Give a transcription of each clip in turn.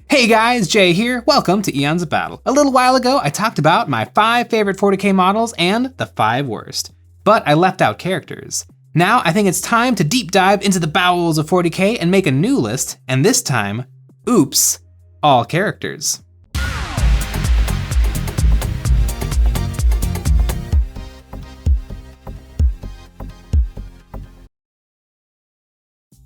Hey guys, Jay here. Welcome to Eons of Battle. A little while ago, I talked about my 5 favorite 40k models and the 5 worst, but I left out characters. Now I think it's time to deep dive into the bowels of 40k and make a new list, and this time, oops, all characters.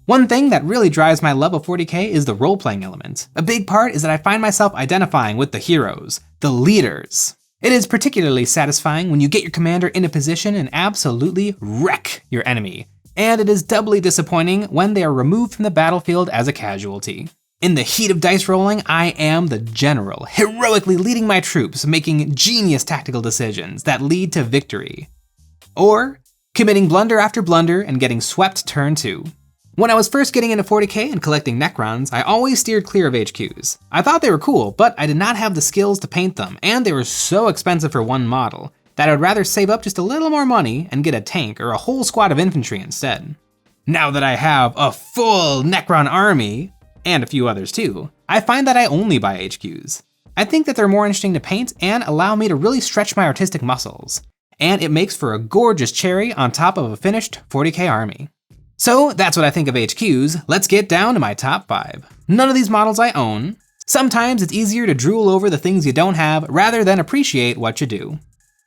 One thing that really drives my love of 40k is the role-playing element. A big part is that I find myself identifying with the heroes, the leaders. It is particularly satisfying when you get your commander in a position and absolutely wreck your enemy. And it is doubly disappointing when they are removed from the battlefield as a casualty. In the heat of dice rolling, I am the general, heroically leading my troops, making genius tactical decisions that lead to victory. Or committing blunder after blunder and getting swept turn 2. When I was first getting into 40k and collecting Necrons, I always steered clear of HQs. I thought they were cool, but I did not have the skills to paint them, and they were so expensive for one model that I would rather save up just a little more money and get a tank or a whole squad of infantry instead. Now that I have a full Necron army, and a few others too, I find that I only buy HQs. I think that they're more interesting to paint and allow me to really stretch my artistic muscles, and it makes for a gorgeous cherry on top of a finished 40k army. So that's what I think of HQs. Let's get down to my top 5. None of these models I own. Sometimes it's easier to drool over the things you don't have rather than appreciate what you do.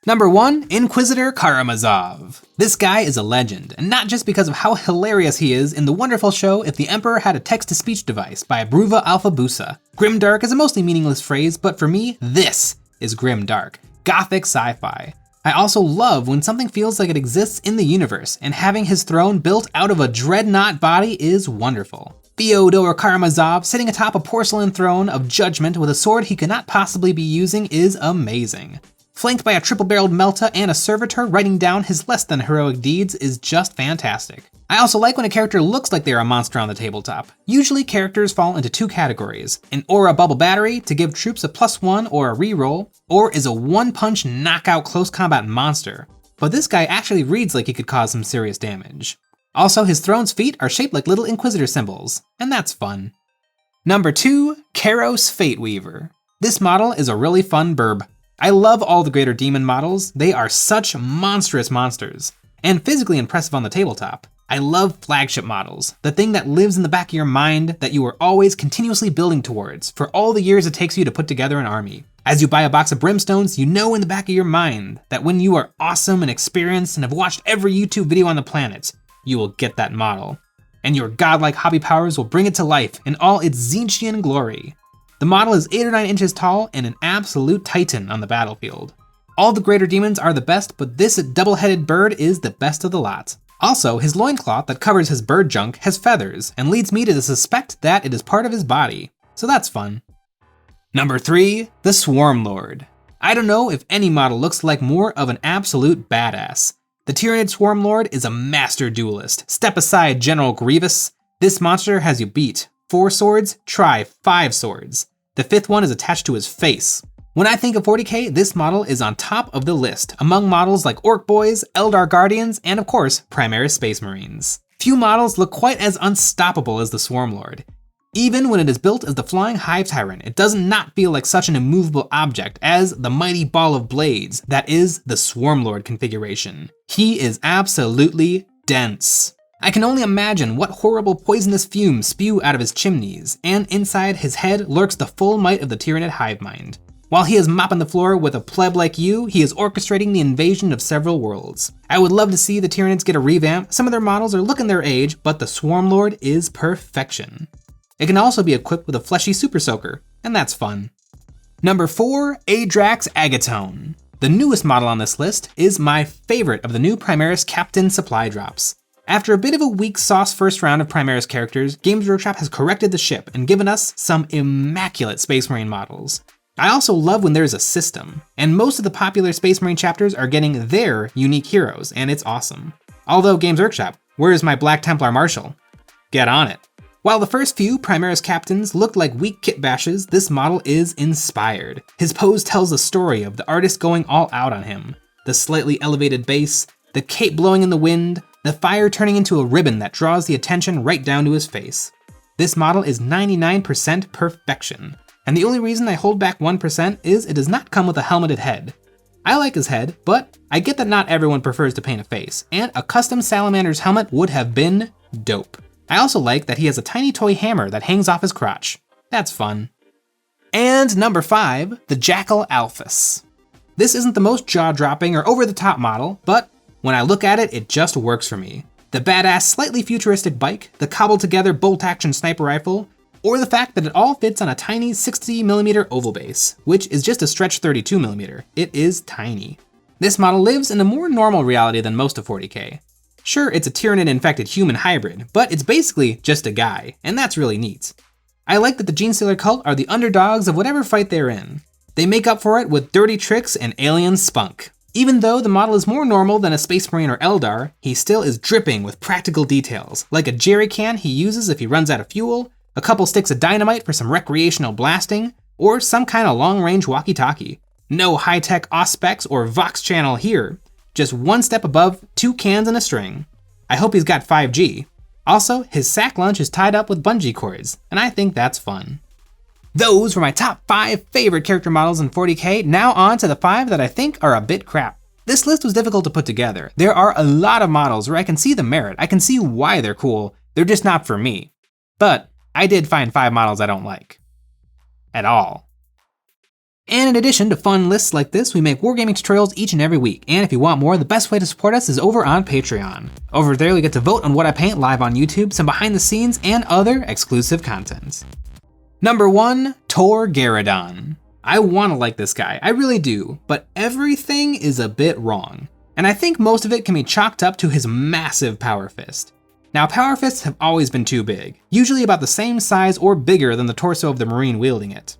Number 1, Inquisitor Karmazov. This guy is a legend, and not just because of how hilarious he is in the wonderful show If the Emperor Had a Text-to-Speech Device by Bruva Alphabusa. Grimdark is a mostly meaningless phrase, but for me, this is grimdark, gothic sci-fi. I also love when something feels like it exists in the universe, and having his throne built out of a dreadnought body is wonderful. Theodore Karmazov sitting atop a porcelain throne of judgment with a sword he cannot possibly be using is amazing. Flanked by a triple-barreled Melta and a servitor writing down his less than heroic deeds is just fantastic. I also like when a character looks like they're a monster on the tabletop. Usually characters fall into 2 categories: an aura bubble battery to give troops a +1 or a reroll, or is a one-punch knockout close combat monster. But this guy actually reads like he could cause some serious damage. Also, his throne's feet are shaped like little Inquisitor symbols, and that's fun. Number 2, Kyros Fateweaver. This model is a really fun burb. I love all the Greater Demon models. They are such monstrous monsters, and physically impressive on the tabletop. I love flagship models, the thing that lives in the back of your mind that you are always continuously building towards for all the years it takes you to put together an army. As you buy a box of brimstones, you know in the back of your mind that when you are awesome and experienced and have watched every YouTube video on the planet, you will get that model. And your godlike hobby powers will bring it to life in all its Tzeentchian glory. The model is 8 or 9 inches tall and an absolute titan on the battlefield. All the Greater Demons are the best, but this double-headed bird is the best of the lot. Also, his loincloth that covers his bird junk has feathers and leads me to suspect that it is part of his body, so that's fun. Number 3, the Swarmlord. I don't know if any model looks like more of an absolute badass. The Tyranid Swarmlord is a master duelist. Step aside, General Grievous. This monster has you beat. 4 swords, try 5 swords. The 5th one is attached to his face. When I think of 40k, this model is on top of the list, among models like Orc Boys, Eldar Guardians, and of course, Primaris Space Marines. Few models look quite as unstoppable as the Swarmlord. Even when it is built as the Flying Hive Tyrant, it does not feel like such an immovable object as the mighty ball of blades that is the Swarmlord configuration. He is absolutely dense. I can only imagine what horrible poisonous fumes spew out of his chimneys, and inside his head lurks the full might of the Tyranid hive mind. While he is mopping the floor with a pleb like you, he is orchestrating the invasion of several worlds. I would love to see the Tyranids get a revamp. Some of their models are looking their age, but the Swarmlord is perfection. It can also be equipped with a fleshy super soaker, and that's fun. Number 4, Adrax Gatone. The newest model on this list is my favorite of the new Primaris Captain supply drops. After a bit of a weak sauce first round of Primaris characters, Games Workshop has corrected the ship and given us some immaculate Space Marine models. I also love when there's a system, and most of the popular Space Marine chapters are getting their unique heroes, and it's awesome. Although Games Workshop, where's my Black Templar Marshal? Get on it. While the first few Primaris captains looked like weak kit bashes, this model is inspired. His pose tells the story of the artist going all out on him. The slightly elevated base, the cape blowing in the wind, the fire turning into a ribbon that draws the attention right down to his face. This model is 99% perfection, and the only reason I hold back 1% is it does not come with a helmeted head. I like his head, but I get that not everyone prefers to paint a face, and a custom Salamander's helmet would have been dope. I also like that he has a tiny toy hammer that hangs off his crotch. That's fun. And number 5, the Jackal Alphys. This isn't the most jaw-dropping or over-the-top model, but when I look at it, it just works for me. The badass, slightly futuristic bike, the cobbled-together bolt-action sniper rifle, or the fact that it all fits on a tiny 60mm oval base, which is just a stretch 32mm. It is tiny. This model lives in a more normal reality than most of 40k. Sure, it's a Tyranid-infected human hybrid, but it's basically just a guy, and that's really neat. I like that the Genestealer cult are the underdogs of whatever fight they're in. They make up for it with dirty tricks and alien spunk. Even though the model is more normal than a Space Marine or Eldar, he still is dripping with practical details, like a jerry can he uses if he runs out of fuel, a couple sticks of dynamite for some recreational blasting, or some kind of long-range walkie-talkie. No high-tech Auspex or Vox channel here, just one step above 2 cans and a string. I hope he's got 5G. Also, his sack lunch is tied up with bungee cords, and I think that's fun. Those were my top 5 favorite character models in 40k, now on to the 5 that I think are a bit crap. This list was difficult to put together. There are a lot of models where I can see the merit, I can see why they're cool, they're just not for me. But I did find 5 models I don't like. At all. And in addition to fun lists like this, we make wargaming tutorials each and every week, and if you want more, the best way to support us is over on Patreon. Over there, we get to vote on what I paint live on YouTube, some behind the scenes, and other exclusive content. Number 1, Tor Gyaradon. I wanna like this guy, I really do, but everything is a bit wrong. And I think most of it can be chalked up to his massive power fist. Now, power fists have always been too big, usually about the same size or bigger than the torso of the Marine wielding it.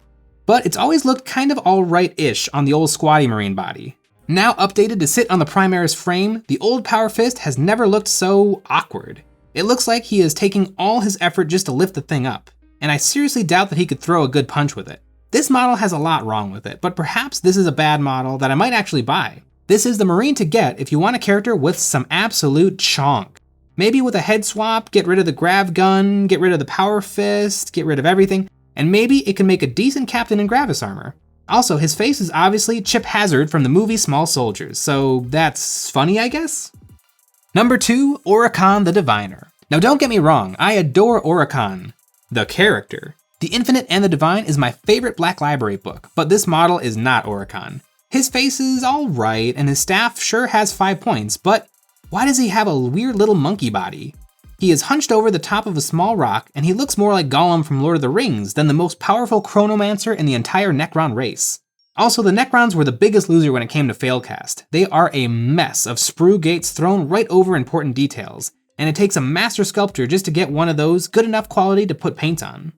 But it's always looked kind of alright-ish on the old squatty Marine body. Now updated to sit on the Primaris frame, the old power fist has never looked so awkward. It looks like he is taking all his effort just to lift the thing up, and I seriously doubt that he could throw a good punch with it. This model has a lot wrong with it, but perhaps this is a bad model that I might actually buy. This is the Marine to get if you want a character with some absolute chonk. Maybe with a head swap, get rid of the grav gun, get rid of the power fist, get rid of everything, and maybe it can make a decent captain in Gravis armor. Also, his face is obviously Chip Hazard from the movie Small Soldiers, so that's funny, I guess? Number 2, Oricon the Diviner. Now don't get me wrong, I adore Oricon, the character. The Infinite and the Divine is my favorite Black Library book, but this model is not Oricon. His face is alright, and his staff sure has 5 points, but why does he have a weird little monkey body? He is hunched over the top of a small rock, and he looks more like Gollum from Lord of the Rings than the most powerful chronomancer in the entire Necron race. Also, the Necrons were the biggest loser when it came to failcast. They are a mess of sprue gates thrown right over important details, and it takes a master sculptor just to get one of those good enough quality to put paint on.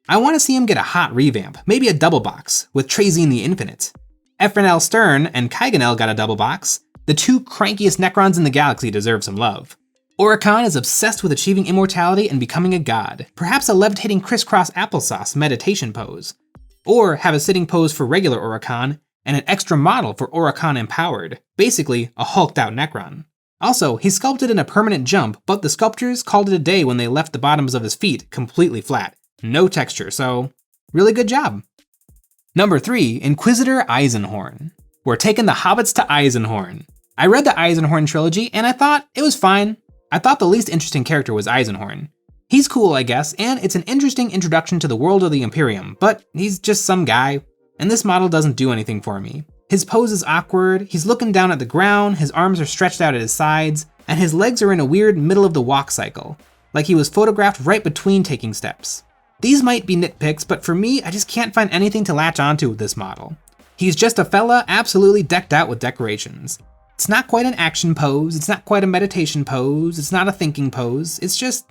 I want to see him get a hot revamp, maybe a double box, with Trazine the Infinite. Ephranel Stern and Kygonel got a double box. The 2 crankiest Necrons in the galaxy deserve some love. Oricon is obsessed with achieving immortality and becoming a god, perhaps a levitating crisscross applesauce meditation pose. Or have a sitting pose for regular Oricon, and an extra model for Oricon Empowered, basically a hulked out Necron. Also, he's sculpted in a permanent jump, but the sculptors called it a day when they left the bottoms of his feet completely flat. No texture, so really good job. Number 3, Inquisitor Eisenhorn. We're taking the hobbits to Eisenhorn. I read the Eisenhorn trilogy, and I thought it was fine. I thought the least interesting character was Eisenhorn. He's cool, I guess, and it's an interesting introduction to the world of the Imperium, but he's just some guy, and this model doesn't do anything for me. His pose is awkward, he's looking down at the ground, his arms are stretched out at his sides, and his legs are in a weird middle of the walk cycle, like he was photographed right between taking steps. These might be nitpicks, but for me, I just can't find anything to latch onto with this model. He's just a fella absolutely decked out with decorations. It's not quite an action pose, it's not quite a meditation pose, it's not a thinking pose, it's just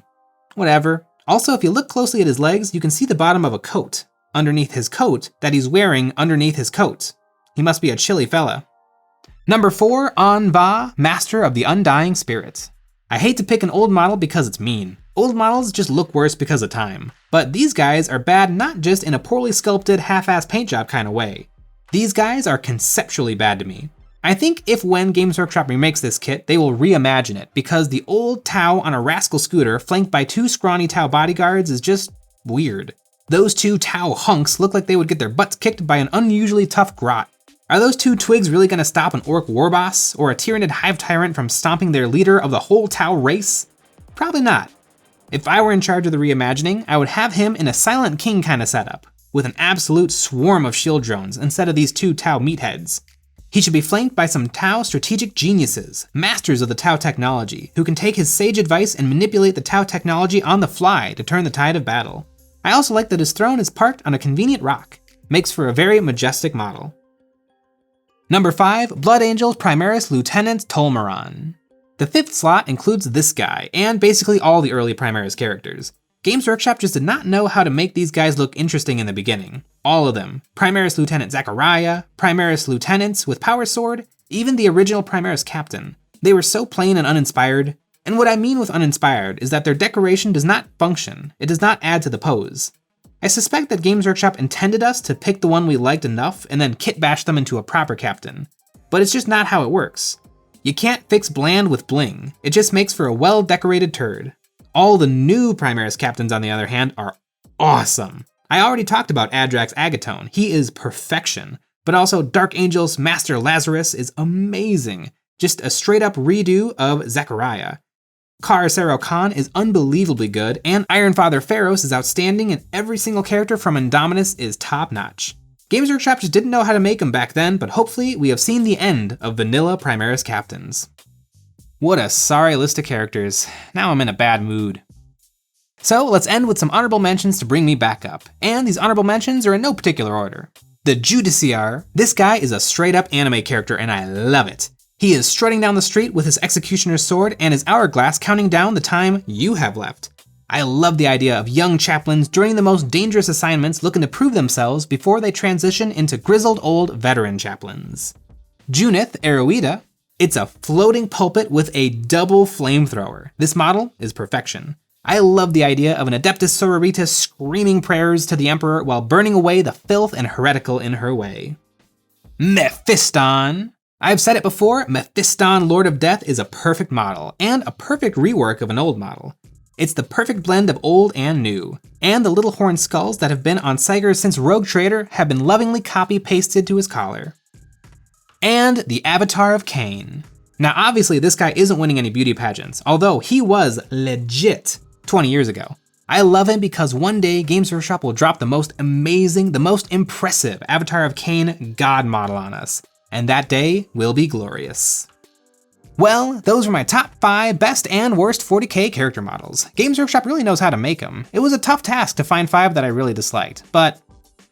whatever. Also, if you look closely at his legs, you can see the bottom of a coat underneath his coat that he's wearing underneath his coat. He must be a chilly fella. Number 4, Anva, Master of the Undying Spirit. I hate to pick an old model because it's mean. Old models just look worse because of time. But these guys are bad not just in a poorly sculpted, half-ass paint job kind of way. These guys are conceptually bad to me. I think if when Games Workshop remakes this kit, they will reimagine it, because the old Tau on a rascal scooter flanked by 2 scrawny Tau bodyguards is just weird. Those two Tau hunks look like they would get their butts kicked by an unusually tough grot. Are those two twigs really gonna stop an orc warboss or a Tyranid hive tyrant from stomping their leader of the whole Tau race? Probably not. If I were in charge of the reimagining, I would have him in a Silent King kind of setup, with an absolute swarm of shield drones instead of these two Tau meatheads. He should be flanked by some Tau strategic geniuses, masters of the Tau technology, who can take his sage advice and manipulate the Tau technology on the fly to turn the tide of battle. I also like that his throne is parked on a convenient rock. Makes for a very majestic model. Number 5, Blood Angel Primaris Lieutenant Tolmaron. The 5th slot includes this guy, and basically all the early Primaris characters. Games Workshop just did not know how to make these guys look interesting in the beginning. All of them. Primaris Lieutenant Zachariah, Primaris Lieutenants with Power Sword, even the original Primaris Captain. They were so plain and uninspired. And what I mean with uninspired is that their decoration does not function. It does not add to the pose. I suspect that Games Workshop intended us to pick the one we liked enough and then kit bash them into a proper captain. But it's just not how it works. You can't fix bland with bling. It just makes for a well-decorated turd. All the new Primaris captains, on the other hand, are awesome. I already talked about Adrax Gatone. He is perfection. But also Dark Angel's Master Lazarus is amazing. Just a straight-up redo of Zechariah. Karasero Khan is unbelievably good, and Iron Father Pharaohs is outstanding, and every single character from Indominus is top-notch. Games Workshop just didn't know how to make them back then, but hopefully we have seen the end of vanilla Primaris captains. What a sorry list of characters. Now I'm in a bad mood. So let's end with some honorable mentions to bring me back up, and these honorable mentions are in no particular order. The Judiciar. This guy is a straight-up anime character, and I love it. He is strutting down the street with his executioner's sword and his hourglass counting down the time you have left. I love the idea of young chaplains during the most dangerous assignments looking to prove themselves before they transition into grizzled old veteran chaplains. Junith Eroida. It's a floating pulpit with a double flamethrower. This model is perfection. I love the idea of an Adeptus Sororitas screaming prayers to the Emperor while burning away the filth and heretical in her way. Mephiston. I've said it before, Mephiston Lord of Death is a perfect model, and a perfect rework of an old model. It's the perfect blend of old and new, and the little horn skulls that have been on Saiger since Rogue Trader have been lovingly copy-pasted to his collar. And the Avatar of Cain. Now obviously this guy isn't winning any beauty pageants, although he was legit 20 years ago. I love him because one day Games Workshop will drop the most amazing, the most impressive Avatar of Cain God model on us. And that day will be glorious. Well, those were my top 5 best and worst 40k character models. Games Workshop really knows how to make them. It was a tough task to find 5 that I really disliked, but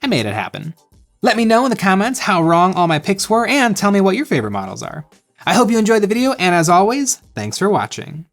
I made it happen. Let me know in the comments how wrong all my picks were and tell me what your favorite models are. I hope you enjoyed the video, and as always, thanks for watching.